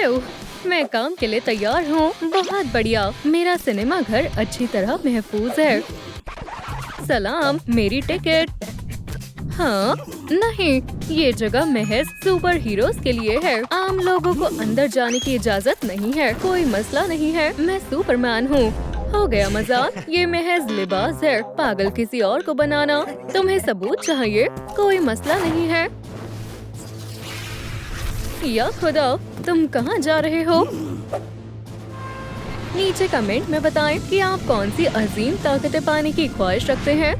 फिर मैं काम के लिए तैयार हूँ। बहुत बढ़िया, मेरा सिनेमा घर अच्छी तरह महफूज है। सलाम, मेरी टिकट। हाँ, नहीं, ये जगह महज सुपर हीरोज के लिए है। आम लोगों को अंदर जाने की इजाजत नहीं है। कोई मसला नहीं है, मैं सुपरमैन हूँ। हो गया मजाक, ये महज लिबास है। पागल किसी और को बनाना। तुम्हें सबूत चाहिए? कोई मसला नहीं है। या खुदा, तुम कहाँ जा रहे हो? नीचे कमेंट में बताएं कि आप कौन सी अजीम ताकतें पाने की ख्वाहिश रखते हैं।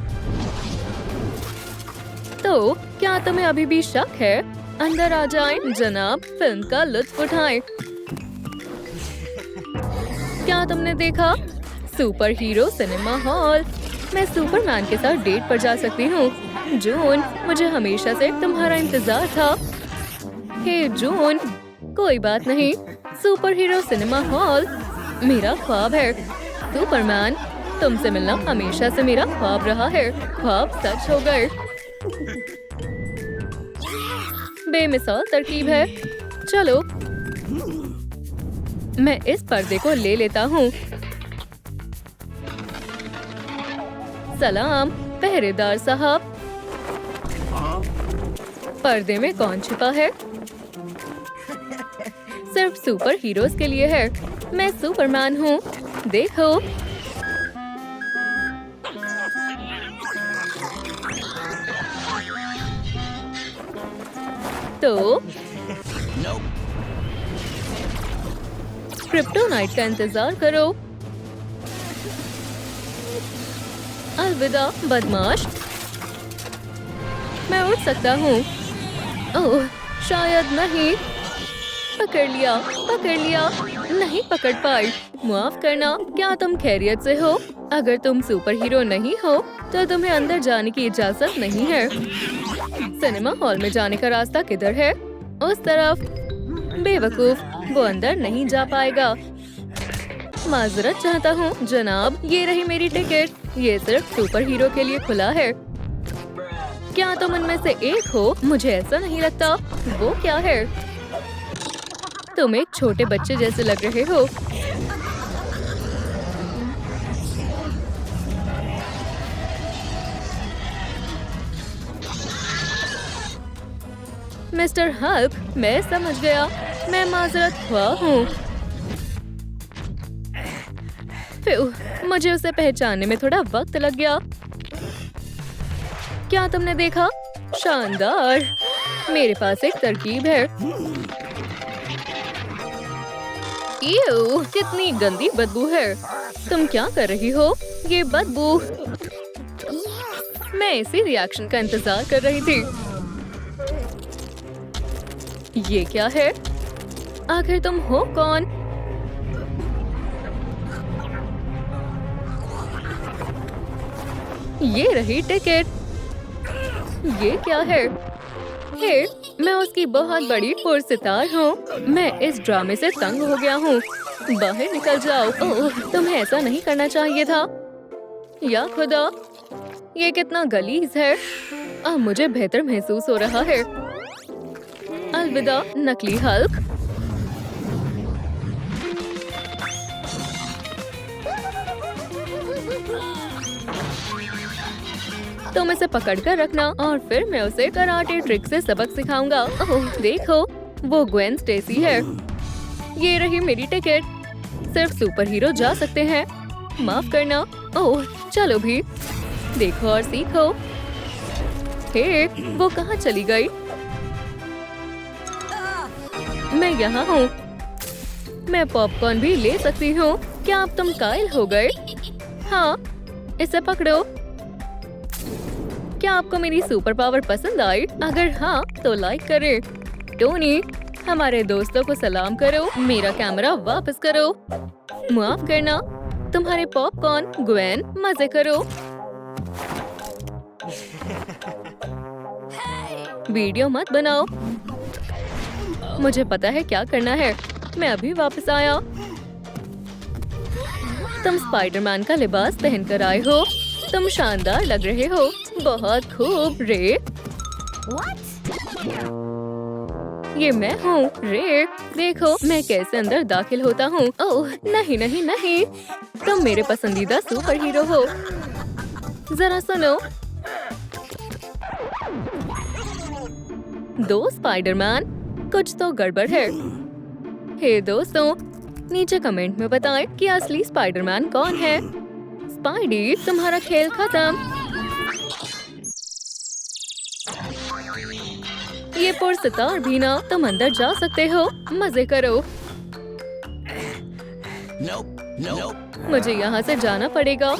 तो क्या तुम्हें अभी भी शक है? अंदर आ जाएं जनाब, फिल्म का लुत्फ उठाएं। क्या तुमने देखा? Super hero cinema hall. मैं सुपरमैन के साथ डेट पर जा सकती हूँ। जून, मुझे हमेशा से तुम्हारा इंतजार था। हे जून, कोई बात नहीं। सुपर हीरो सिनेमा हॉल मेरा ख्वाब है। सुपरमैन, तुमसे मिलना हमेशा से मेरा ख्वाब रहा है। ख्वाब सच हो गए। बेमिसाल तरकीब है। चलो, मैं इस पर्दे को ले लेता हूँ। सलाम, पहरेदार साहब। पर्दे में कौन छिपा है? सिर्फ सुपर हीरोज के लिए है। मैं सुपरमैन हूँ, देखो। तो क्रिप्टोनाइट का इंतजार करो। अलविदा बदमाश। मैं उठ सकता हूँ। ओह, शायद नहीं। पकड़ लिया, पकड़ लिया। नहीं पकड़ पाई। माफ करना, क्या तुम खैरियत से हो? अगर तुम सुपर हीरो नहीं हो तो तुम्हें अंदर जाने की इजाजत नहीं है। सिनेमा हॉल में जाने का रास्ता किधर है? उस तरफ। बेवकूफ, वो अंदर नहीं जा पाएगा। माजरत चाहता हूँ जनाब, ये रही मेरी टिकट। ये सिर्फ सुपर हीरो के लिए खुला है। क्या तुम उनमें से एक हो? मुझे ऐसा नहीं लगता। वो क्या है? तुम एक छोटे बच्चे जैसे लग रहे हो। मिस्टर हल्क, मैं समझ गया। मैं माजरत हुआ हूँ। मुझे उसे पहचानने में थोड़ा वक्त लग गया। क्या तुमने देखा? शानदार। मेरे पास एक तरकीब है। ईऊ, कितनी गंदी बदबू है। तुम क्या कर रही हो? ये बदबू। मैं इसी रिएक्शन का इंतजार कर रही थी। ये क्या है? आखिर तुम हो कौन? ये रही टिकट। ये क्या है? हे, मैं उसकी बहुत बड़ी पुरस्कार हूँ। मैं इस ड्रामे से तंग हो गया हूँ। बाहर निकल जाओ। ओह, तुम्हें ऐसा नहीं करना चाहिए था। या खुदा, ये कितना गलीज है। अब मुझे बेहतर महसूस हो रहा है। अलविदा नकली हल्क। तुम इसे पकड़ कर रखना और फिर मैं उसे कराटे ट्रिक से सबक सिखाऊंगा। ओह, देखो, वो ग्वेन स्टेसी है। ये रही मेरी टिकट। सिर्फ सुपर हीरो जा सकते हैं। माफ करना। ओह, चलो भी, देखो और सीखो। हे, वो कहाँ चली गई? मैं यहाँ हूँ। मैं पॉपकॉर्न भी ले सकती हूँ। क्या अब तुम कायल हो गए? हाँ, इसे पकड़ो। क्या आपको मेरी सुपर पावर पसंद आई? अगर हाँ तो लाइक करें। टोनी, हमारे दोस्तों को सलाम करो। मेरा कैमरा वापस करो। माफ करना। तुम्हारे पॉपकॉर्न। ग्वेन, मजे करो। वीडियो मत बनाओ। मुझे पता है क्या करना है। मैं अभी वापस आया। तुम स्पाइडरमैन का लिबास पहनकर आए हो। तुम शानदार लग रहे हो। बहुत खूब रे। ये मैं हूँ रे। देखो मैं कैसे अंदर दाखिल होता हूँ। ओह नहीं नहीं नहीं, तुम मेरे पसंदीदा सुपर हीरो हो। जरा सुनो, दो स्पाइडरमैन, कुछ तो गड़बड़ है। हे दोस्तों, नीचे कमेंट में बताएं कि असली स्पाइडरमैन कौन है। स्पाइडी, तुम्हारा खेल खत्म। ये पुरस्कार भी ना, तुम अंदर जा सकते हो, मजे करो। मुझे यहाँ से जाना पड़ेगा।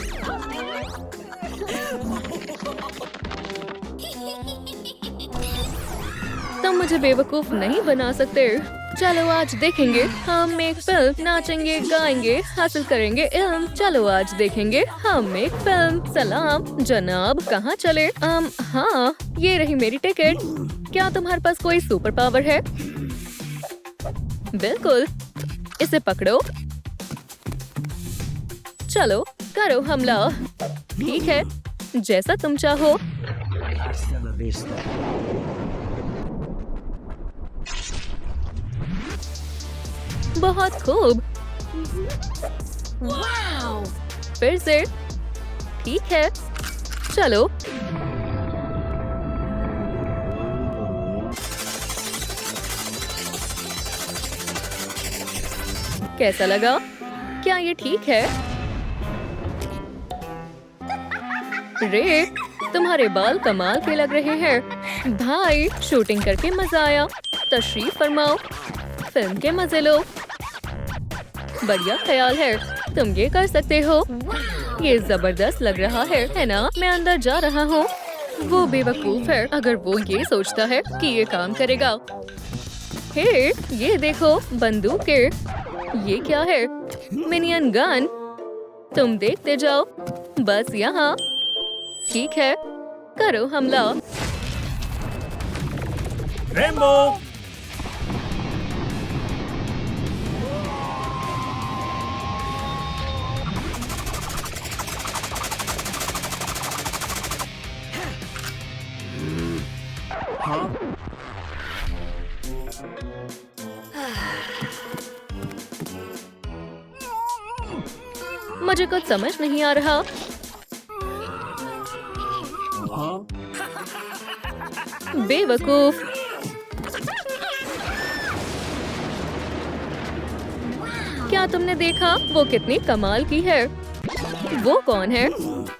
तुम मुझे बेवकूफ नहीं बना सकते। चलो आज देखेंगे, हम एक फिल्म, नाचेंगे, गाएंगे, हासिल करेंगे इल्म। चलो आज देखेंगे हम एक फिल्म। सलाम जनाब, कहाँ चले? हाँ, ये रही मेरी टिकट। क्या तुम्हारे पास कोई सुपर पावर है? बिल्कुल, इसे पकड़ो। चलो करो हमला। ठीक है, जैसा तुम चाहो। बहुत खूब। फिर से। ठीक है, चलो। कैसा लगा? क्या ये ठीक है? रे, तुम्हारे बाल कमाल के लग रहे हैं। भाई, शूटिंग करके मजा आया। तशरीफ फरमाओ, फिल्म के मजे लो। बढ़िया ख्याल है, तुम ये कर सकते हो। ये जबरदस्त लग रहा है ना? मैं अंदर जा रहा हूँ। वो बेवकूफ है अगर वो ये सोचता है कि ये काम करेगा। हे, ये देखो बंदूकें। ये क्या है? Minion gun. तुम देखते जाओ, बस यहाँ। ठीक है, करो हमला। रेनबो। मुझे कुछ समझ नहीं आ रहा। बेवकूफ। क्या तुमने देखा वो कितनी कमाल की है? वो कौन है?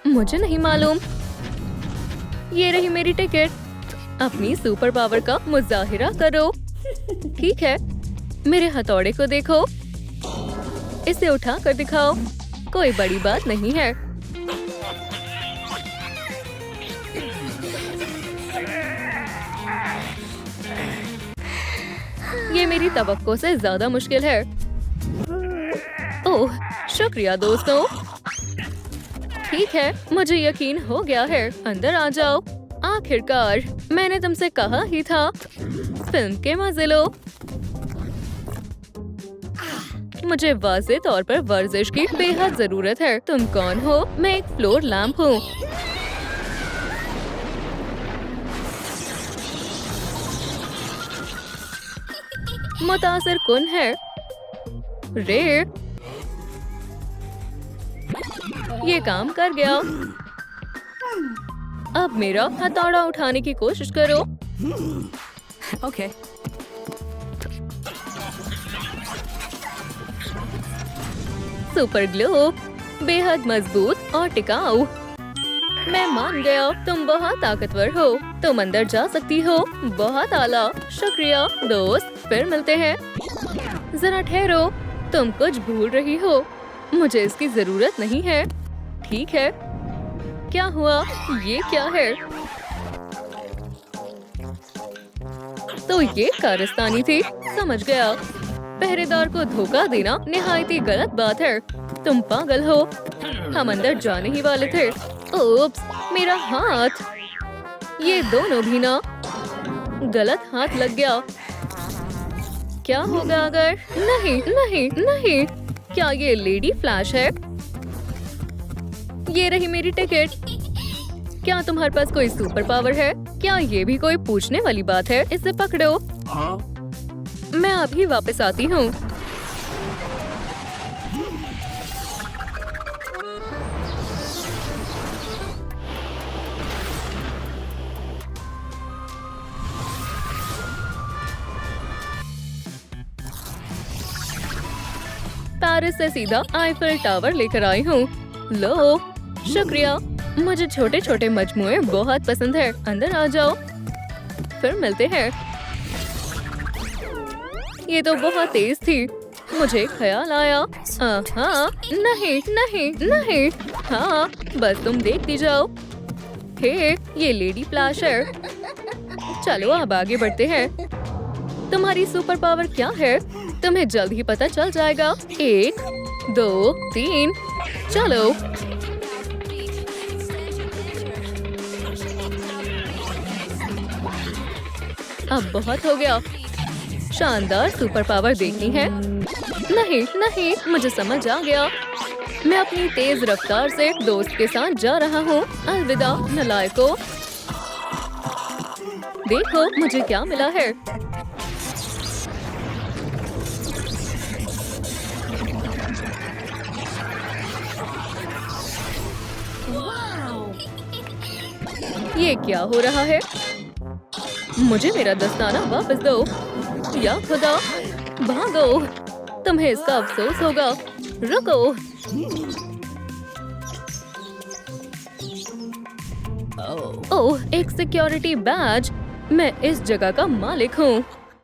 मुझे नहीं मालूम। ये रही मेरी टिकट। अपनी सुपर पावर का मुजाहिरा करो। ठीक है, मेरे हथौड़े को देखो। इसे उठा कर दिखाओ। कोई बड़ी बात नहीं है। ये मेरी तवक्को से ज्यादा मुश्किल है। ओह, शुक्रिया दोस्तों। ठीक है, मुझे यकीन हो गया है। अंदर आ जाओ। आखिरकार, मैंने तुमसे कहा ही था। फिल्म के मजे लो। मुझे वाज़ेह तौर पर वर्जिश की बेहद जरूरत है। तुम कौन हो? मैं एक फ्लोर लैंप हूँ। मुतासिर कुन है। रे, ये काम कर गया। अब मेरा हथौड़ा उठाने की कोशिश करो। ओके। सुपर ग्लो, बेहद मजबूत और टिकाऊ। मैं मान गया, तुम बहुत ताकतवर हो। तुम अंदर जा सकती हो। बहुत आला, शुक्रिया दोस्त। फिर मिलते हैं। जरा ठहरो, तुम कुछ भूल रही हो। मुझे इसकी जरूरत नहीं है। ठीक है, क्या हुआ? ये क्या है? तो ये कारस्तानी थी। समझ गया। पहरेदार को धोखा देना निहायत ही गलत बात है। तुम पागल हो। हम अंदर जाने ही वाले थे। ओप्स, मेरा हाथ। ये दोनों भी ना। गलत हाथ लग गया। क्या होगा अगर? नहीं नहीं नहीं। क्या ये लेडी फ्लैश है? ये रही मेरी टिकट। क्या तुम्हारे पास कोई सुपर पावर है? क्या ये भी कोई पूछने वाली बात है? इसे पकड़ो। मैं अभी वापस आती हूँ। पेरिस से सीधा आईफिल टावर लेकर आई हूँ। लो, शुक्रिया। मुझे छोटे छोटे मजमुए बहुत पसंद है। अंदर आ जाओ, फिर मिलते हैं। ये तो बहुत तेज थी। मुझे ख्याल आया। हाँ, नहीं नहीं नहीं। हाँ, बस तुम देखती जाओ। हे, ये लेडी फ्लैश है। चलो अब आगे बढ़ते हैं। तुम्हारी सुपर पावर क्या है? तुम्हें जल्द ही पता चल जाएगा। 1 2 3 चलो। अब बहुत हो गया। शानदार सुपर पावर देखनी है। नहीं नहीं, मुझे समझ आ गया। मैं अपनी तेज रफ्तार से दोस्त के साथ जा रहा हूँ। अलविदा नालायकों। देखो मुझे क्या मिला है। ये क्या हो रहा है? मुझे मेरा दस्ताना वापस दो। या खुदा, भागो। तुम्हें इसका अफसोस होगा। रुको। ओह, एक सिक्योरिटी बैज। मैं इस जगह का मालिक हूँ।